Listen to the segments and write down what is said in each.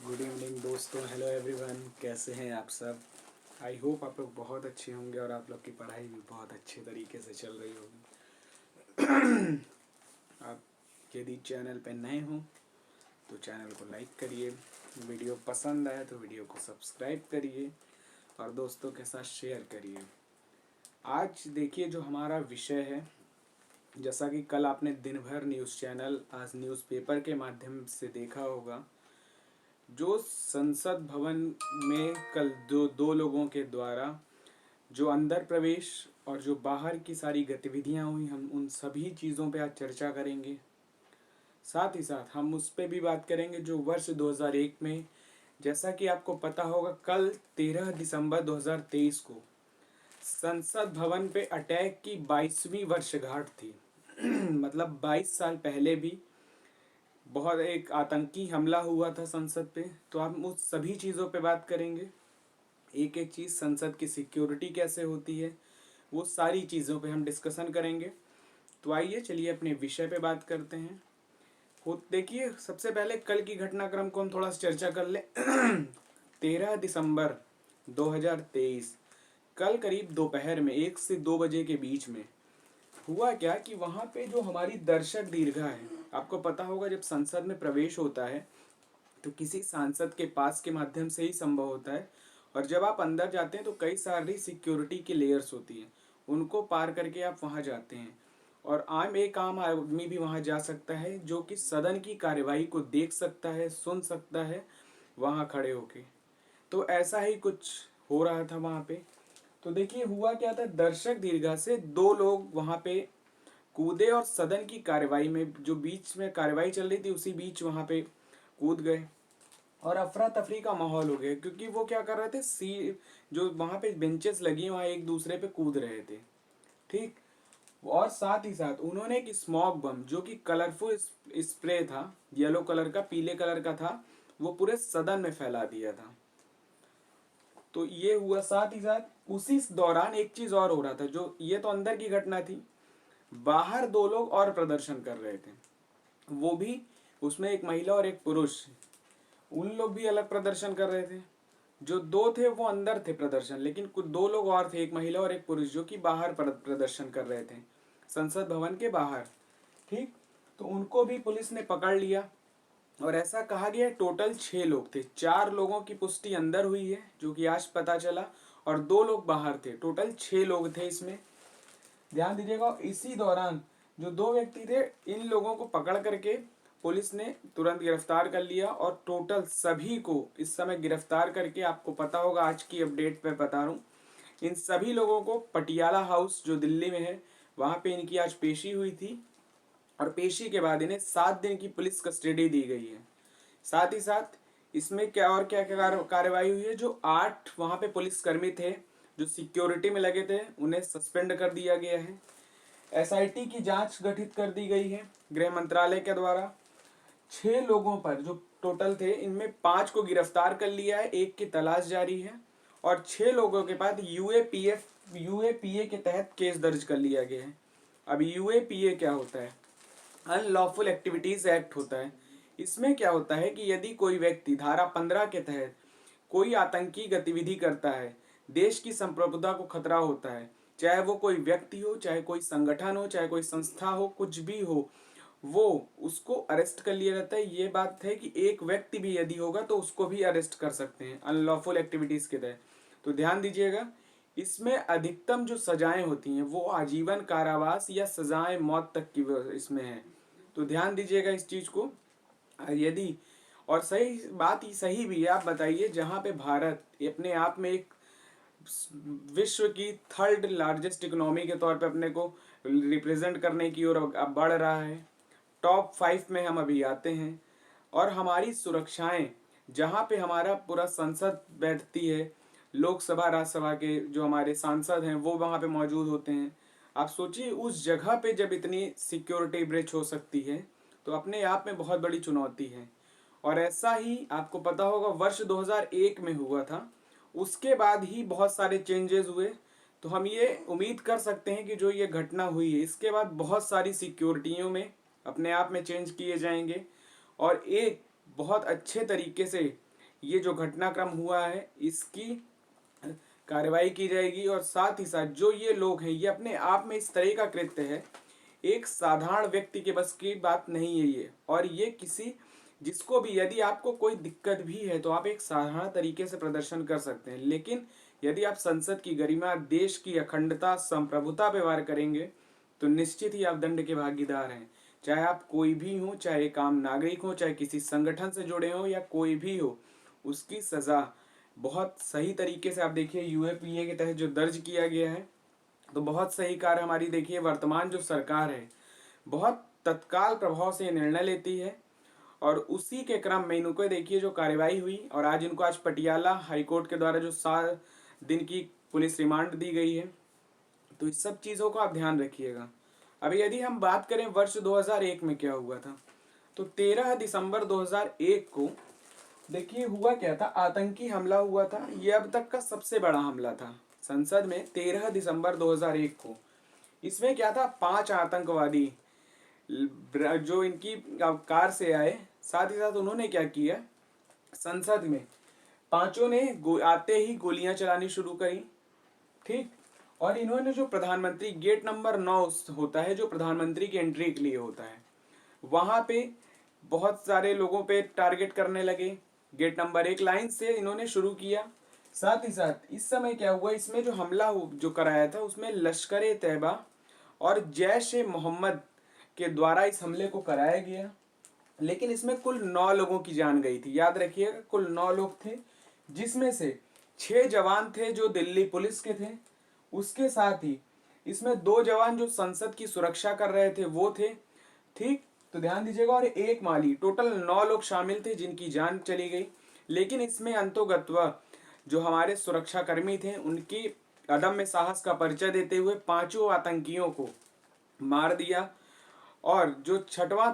Good evening दोस्तों, hello everyone. कैसे हैं आप सब? आई होप आप लोग बहुत अच्छे होंगे और आप लोग की पढ़ाई भी बहुत अच्छे तरीके से चल रही होगी। आप यदि चैनल पे नए हो तो चैनल को लाइक करिए, वीडियो पसंद आए तो वीडियो को सब्सक्राइब करिए और दोस्तों के साथ शेयर करिए। आज देखिए जो हमारा विषय है, जैसा कि कल आपने दिन भर न्यूज़ चैनल आज न्यूज़पेपर के माध्यम से देखा होगा, जो संसद भवन में कल दो लोगों के द्वारा जो अंदर प्रवेश और जो बाहर की सारी गतिविधियां हुई, हम उन सभी चीज़ों पे आज चर्चा करेंगे। साथ ही साथ हम उस पे भी बात करेंगे जो वर्ष 2001 में, जैसा कि आपको पता होगा, कल 13 दिसंबर 2023 को संसद भवन पे अटैक की 22वीं वर्षगांठ थी। मतलब 22 साल पहले भी बहुत एक आतंकी हमला हुआ था संसद पे। तो हम उस सभी चीज़ों पे बात करेंगे, एक एक चीज़, संसद की सिक्योरिटी कैसे होती है, वो सारी चीज़ों पे हम डिस्कशन करेंगे। तो आइए चलिए अपने विषय पे बात करते हैं। देखिए, सबसे पहले कल की घटनाक्रम को हम थोड़ा सा चर्चा कर ले। 13 दिसंबर 2023 कल करीब दोपहर में 1 से 2 बजे के बीच में हुआ क्या कि वहाँ पे जो हमारी दर्शक दीर्घा है, आपको पता होगा जब संसद में प्रवेश होता है तो किसी सांसद के पास के माध्यम से ही संभव होता है, और जब आप अंदर जाते हैं तो कई सारी सिक्योरिटी की लेयर्स होती हैं, उनको पार करके आप वहाँ जाते हैं। और एक आम आदमी भी वहाँ जा सकता है जो कि सदन की कार्यवाही को देख सकता है, सुन सकता है वहाँ खड़े होके। तो ऐसा ही कुछ हो रहा था वहाँ पे। तो देखिए हुआ क्या था, दर्शक दीर्घा से दो लोग वहाँ पे कूदे और सदन की कार्यवाही में, जो बीच में कार्यवाही चल रही थी उसी बीच वहाँ पे कूद गए और अफरा तफरी का माहौल हो गया, क्योंकि वो क्या कर रहे थे, जो वहाँ पे बेंचेस लगी वहाँ एक दूसरे पे कूद रहे थे। ठीक। और साथ ही साथ उन्होंने एक स्मोक बम, जो कि कलरफुल स्प्रे था, येलो कलर का, पीले कलर का था, वो पूरे सदन में फैला दिया था। तो ये हुआ। साथ ही साथ उसी दौरान एक चीज और हो रहा था, जो ये तो अंदर की घटना थी, बाहर दो लोग और प्रदर्शन कर रहे थे, वो भी, उसमें एक महिला और एक पुरुष, उन लोग भी अलग प्रदर्शन कर रहे थे। जो दो थे वो अंदर थे प्रदर्शन, लेकिन कुछ दो लोग और थे, एक महिला और एक पुरुष, जो कि बाहर प्रदर्शन कर रहे थे, संसद भवन के बाहर। ठीक। तो उनको भी पुलिस ने पकड़ लिया और ऐसा कहा गया टोटल 6 लोग थे। 4 लोगों की पुष्टि अंदर हुई है जो कि आज पता चला, और 2 लोग बाहर थे। टोटल 6 लोग थे इसमें, ध्यान दीजिएगा। इसी दौरान जो 2 व्यक्ति थे, इन लोगों को पकड़ करके पुलिस ने तुरंत गिरफ्तार कर लिया, और टोटल सभी को इस समय गिरफ्तार करके, आपको पता होगा आज की अपडेट पे बता रहा हूँ, इन सभी लोगों को पटियाला हाउस जो दिल्ली में है वहाँ पे इनकी आज पेशी हुई थी, और पेशी के बाद इन्हें 7 दिन की पुलिस कस्टडी दी गई है। साथ ही साथ इसमें क्या और क्या क्या कार्रवाई हुई है, जो 8 वहाँ पे पुलिसकर्मी थे जो सिक्योरिटी में लगे थे, उन्हें सस्पेंड कर दिया गया है। एसआईटी की जांच गठित कर दी गई है गृह मंत्रालय के द्वारा। 6 लोगों पर जो टोटल थे, इनमें 5 को गिरफ्तार कर लिया है, एक की तलाश जारी है, और 6 लोगों के पास यूएपीए के तहत केस दर्ज कर लिया गया है। अब यूएपीए क्या होता है? अनलॉफुल एक्टिविटीज एक्ट होता है। इसमें क्या होता है कि यदि कोई व्यक्ति धारा 15 के तहत कोई आतंकी गतिविधि करता है, देश की संप्रभुता को खतरा होता है, चाहे वो कोई व्यक्ति हो, चाहे कोई संगठन हो, चाहे कोई संस्था हो, कुछ भी हो, वो उसको अरेस्ट कर लिया जाता है। ये बात है कि एक व्यक्ति भी यदि होगा तो उसको भी अरेस्ट कर सकते हैं अनलॉफुल एक्टिविटीज के तहत। तो ध्यान दीजिएगा, इसमें अधिकतम जो सजाएं होती हैं वो आजीवन कारावास या सजाएं मौत तक की इसमें है। तो ध्यान दीजिएगा इस चीज को। यदि और सही बात ही सही भी है, आप बताइए, जहाँ पे भारत अपने आप में एक विश्व की 3rd लार्जेस्ट इकोनॉमी के तौर पे अपने को रिप्रेजेंट करने की ओर अब बढ़ रहा है, टॉप 5 में हम अभी आते हैं, और हमारी सुरक्षाएं, जहाँ पे हमारा पूरा संसद बैठती है, लोकसभा राज्यसभा के जो हमारे सांसद हैं वो वहाँ पे मौजूद होते हैं। आप सोचिए उस जगह पे जब इतनी सिक्योरिटी ब्रीच हो सकती है तो अपने आप में बहुत बड़ी चुनौती है। और ऐसा ही आपको पता होगा वर्ष 2001 में हुआ था, उसके बाद ही बहुत सारे चेंजेस हुए। तो हम ये उम्मीद कर सकते हैं कि जो ये घटना हुई है इसके बाद बहुत सारी सिक्योरिटियों में अपने आप में चेंज किए जाएंगे, और एक बहुत अच्छे तरीके से ये जो घटनाक्रम हुआ है इसकी कार्रवाई की जाएगी। और साथ ही साथ जो ये लोग हैं, ये अपने आप में इस तरह का कृत्य है, एक साधारण व्यक्ति के बस की बात नहीं है ये। और ये किसी जिसको भी, यदि आपको कोई दिक्कत भी है तो आप एक साधारण तरीके से प्रदर्शन कर सकते हैं, लेकिन यदि आप संसद की गरिमा, देश की अखंडता, संप्रभुता पे वार करेंगे तो निश्चित ही आप दंड के भागीदार हैं। चाहे आप कोई भी हो, चाहे एक आम नागरिक हो, चाहे किसी संगठन से जुड़े हो या कोई भी हो, उसकी सजा बहुत सही तरीके से आप देखिए यूएपीए के तहत जो दर्ज किया गया है, तो बहुत सही कार्य हमारी देखिए वर्तमान जो सरकार है बहुत तत्काल प्रभाव से निर्णय लेती है। और उसी के क्रम में इनको देखिए जो कार्यवाही हुई, और आज इनको आज पटियाला हाईकोर्ट के द्वारा जो 7 दिन की पुलिस रिमांड दी गई है। तो इस सब चीज़ों को आप ध्यान रखिएगा। अभी यदि हम बात करें वर्ष 2001 में क्या हुआ था, तो 13 दिसंबर 2001 को देखिए हुआ क्या था, आतंकी हमला हुआ था। ये अब तक का सबसे बड़ा हमला था संसद में, 13 दिसंबर 2001 को। इसमें क्या था, 5 आतंकवादी जो इनकी कार से आए, साथ ही साथ उन्होंने क्या किया, संसद में पांचों ने आते ही गोलियां चलानी शुरू करी। ठीक, और इन्होंने जो प्रधानमंत्री, गेट नंबर 9 होता है जो प्रधानमंत्री की एंट्री के लिए होता है, वहां पे बहुत सारे लोगों पे टारगेट करने लगे। गेट नंबर 1 लाइन से इन्होंने शुरू किया। साथ ही साथ इस समय क्या हुआ, इसमें जो हमला जो कराया था उसमें लश्कर ए तैयबा और जैश ए मोहम्मद के द्वारा इस हमले को कराया गया। लेकिन इसमें कुल 9 लोगों की जान गई थी, याद रखिएगा, कुल 9 लोग थे, जिसमें से 6 जवान थे जो दिल्ली पुलिस के थे। उसके साथ ही इसमें 2 जवान जो संसद की सुरक्षा कर रहे थे वो थे। ठीक, तो ध्यान दीजिएगा, और एक माली, टोटल 9 लोग शामिल थे जिनकी जान चली गई। लेकिन इसमें अंतोगत्वा जो हमारे सुरक्षा कर्मी थे उनकी अदम्य साहस का परिचय देते हुए 5 आतंकियों को मार दिया, और जो 6वां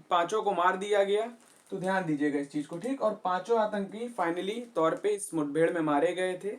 5 को मार दिया गया। तो ध्यान दीजिएगा इस चीज को। ठीक, और 5 आतंकी फाइनली तौर पे इस मुठभेड़ में मारे गए थे।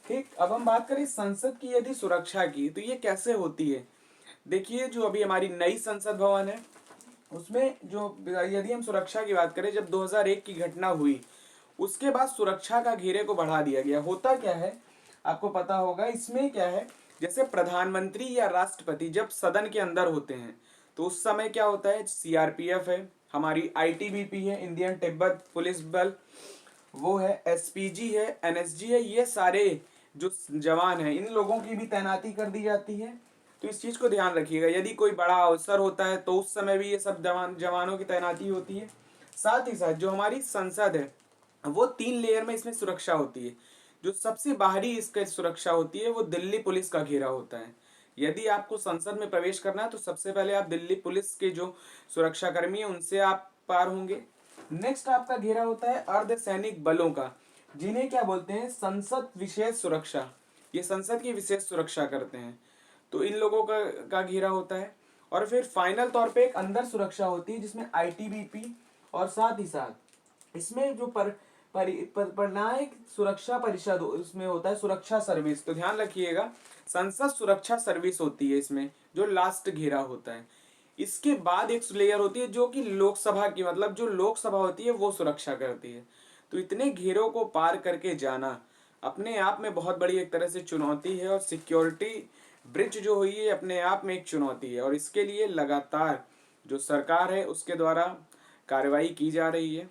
ठीक, अब हम बात करें संसद की यदि सुरक्षा की, तो ये कैसे होती है। देखिए जो अभी हमारी नई संसद भवन है उसमें जो, यदि हम सुरक्षा की बात करें, जब 2001 की घटना हुई उसके बाद सुरक्षा का घेरे को बढ़ा दिया गया। होता क्या है आपको पता होगा, इसमें क्या है, जैसे प्रधानमंत्री या राष्ट्रपति जब सदन के अंदर होते हैं तो उस समय क्या होता है, सीआरपीएफ है, हमारी आईटीबीपी है, इंडियन तिब्बत पुलिस बल, वो है, एसपीजी है, एनएसजी है, ये सारे जो जवान हैं इन लोगों की भी तैनाती कर दी जाती है। तो इस चीज को ध्यान रखिएगा, यदि कोई बड़ा अवसर होता है तो उस समय भी ये सब जवानों की तैनाती होती है। साथ ही साथ जो हमारी संसद है वो 3 लेयर में इसमें सुरक्षा होती है। जो सबसे बाहरी इसका सुरक्षा होती है वो दिल्ली पुलिस का घेरा होता है। यदि आपको संसद में प्रवेश करना है तो सबसे पहले आप दिल्ली पुलिस के जो सुरक्षा कर्मी है उनसे आप पार होंगे। नेक्स्ट आपका घेरा होता है अर्धसैनिक बलों का, जिन्हें क्या बोलते हैं, संसद विशेष सुरक्षा। ये संसद की विशेष सुरक्षा करते हैं, तो इन लोगों का घेरा होता है। और फिर फाइनल तौर पे एक अंदर सुरक्षा होती है जिसमें आईटीबीपी, और साथ ही साथ इसमें जो परिणायक सुरक्षा परिषद उसमें होता है सुरक्षा सर्विस। तो ध्यान रखिएगा, संसद सुरक्षा सर्विस होती है इसमें, जो लास्ट घेरा होता है। इसके बाद एक लेयर होती है जो कि लोकसभा की, मतलब जो लोकसभा होती है वो सुरक्षा करती है। तो इतने घेरों को पार करके जाना अपने आप में बहुत बड़ी एक तरह से चुनौती है, और सिक्योरिटी ब्रिज जो हुई है अपने आप में एक चुनौती है, और इसके लिए लगातार जो सरकार है उसके द्वारा कार्रवाई की जा रही है।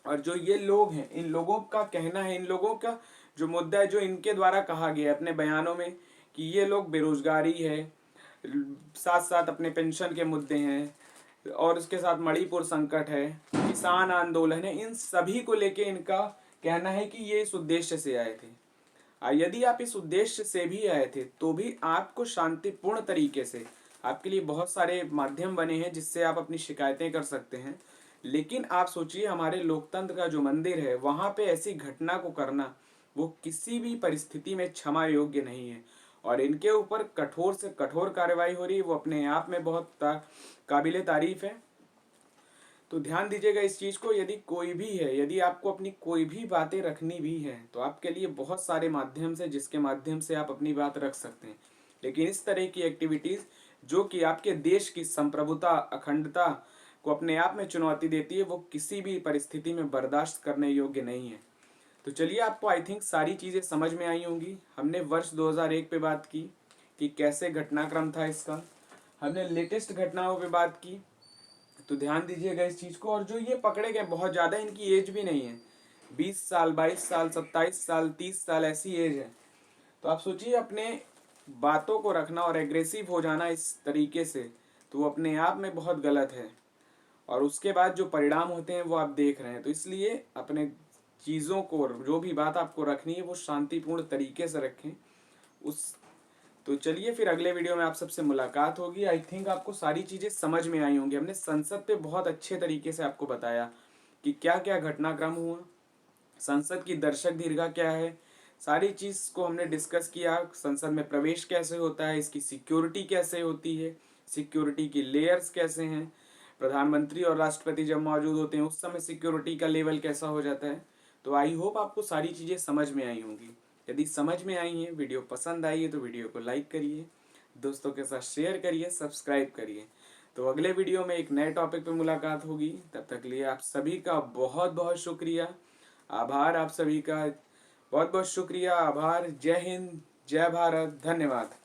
और जो ये लोग हैं, इन लोगों का कहना है, इन लोगों का जो मुद्दा है, जो इनके द्वारा कहा गया है अपने बयानों में, कि ये लोग बेरोजगारी है, साथ साथ अपने पेंशन के मुद्दे हैं, और उसके साथ मणिपुर संकट है, किसान आंदोलन है, इन सभी को लेके इनका कहना है कि ये इस उद्देश्य से आए थे। यदि आप इस उद्देश्य से भी आए थे तो भी आपको शांतिपूर्ण तरीके से, आपके लिए बहुत सारे माध्यम बने हैं जिससे आप अपनी शिकायतें कर सकते हैं। लेकिन आप सोचिए, हमारे लोकतंत्र का जो मंदिर है वहां पे ऐसी घटना को करना वो किसी भी परिस्थिति में क्षमा योग्य नहीं है, और इनके ऊपर कठोर से कठोर कार्रवाई हो रही है, वो अपने आप में बहुत काबिले तारीफ है। तो ध्यान दीजिएगा इस चीज को। यदि कोई भी है, यदि आपको अपनी कोई भी बातें रखनी भी है तो आपके लिए बहुत सारे माध्यम से, जिसके माध्यम से आप अपनी बात रख सकते हैं। लेकिन इस तरह की एक्टिविटीज जो कि आपके देश की संप्रभुता, अखंडता को अपने आप में चुनौती देती है, वो किसी भी परिस्थिति में बर्दाश्त करने योग्य नहीं है। तो चलिए, आपको आई थिंक सारी चीज़ें समझ में आई होंगी। हमने वर्ष 2001 पे बात की कि कैसे घटनाक्रम था इसका, हमने लेटेस्ट घटनाओं पे बात की, तो ध्यान दीजिएगा इस चीज़ को। और जो ये पकड़े गए, बहुत ज़्यादा इनकी एज भी नहीं है, 20 साल, 22 साल, 27 साल, 30 साल ऐसी एज है। तो आप सोचिए, अपने बातों को रखना और एग्रेसिव हो जाना इस तरीके से, तो वो अपने आप में बहुत गलत है। और उसके बाद जो परिणाम होते हैं वो आप देख रहे हैं। तो इसलिए अपने चीज़ों को, जो भी बात आपको रखनी है, वो शांतिपूर्ण तरीके से रखें। उस तो चलिए, फिर अगले वीडियो में आप सबसे मुलाकात होगी। आई थिंक आपको सारी चीज़ें समझ में आई होंगी। हमने संसद पे बहुत अच्छे तरीके से आपको बताया कि क्या क्या घटनाक्रम हुआ, संसद की दर्शक दीर्घा क्या है, सारी चीज़ को हमने डिस्कस किया। संसद में प्रवेश कैसे होता है, इसकी सिक्योरिटी कैसे होती है, सिक्योरिटी की लेयर्स कैसे हैं, प्रधानमंत्री और राष्ट्रपति जब मौजूद होते हैं उस समय सिक्योरिटी का लेवल कैसा हो जाता है। तो आई होप आपको सारी चीज़ें समझ में आई होंगी। यदि समझ में आई है, वीडियो पसंद आई है, तो वीडियो को लाइक करिए, दोस्तों के साथ शेयर करिए, सब्सक्राइब करिए। तो अगले वीडियो में एक नए टॉपिक पे मुलाकात होगी। तब तक के लिए आप सभी का बहुत बहुत शुक्रिया, आभार। आप सभी का बहुत बहुत शुक्रिया, आभार। जय हिंद, जय भारत, धन्यवाद।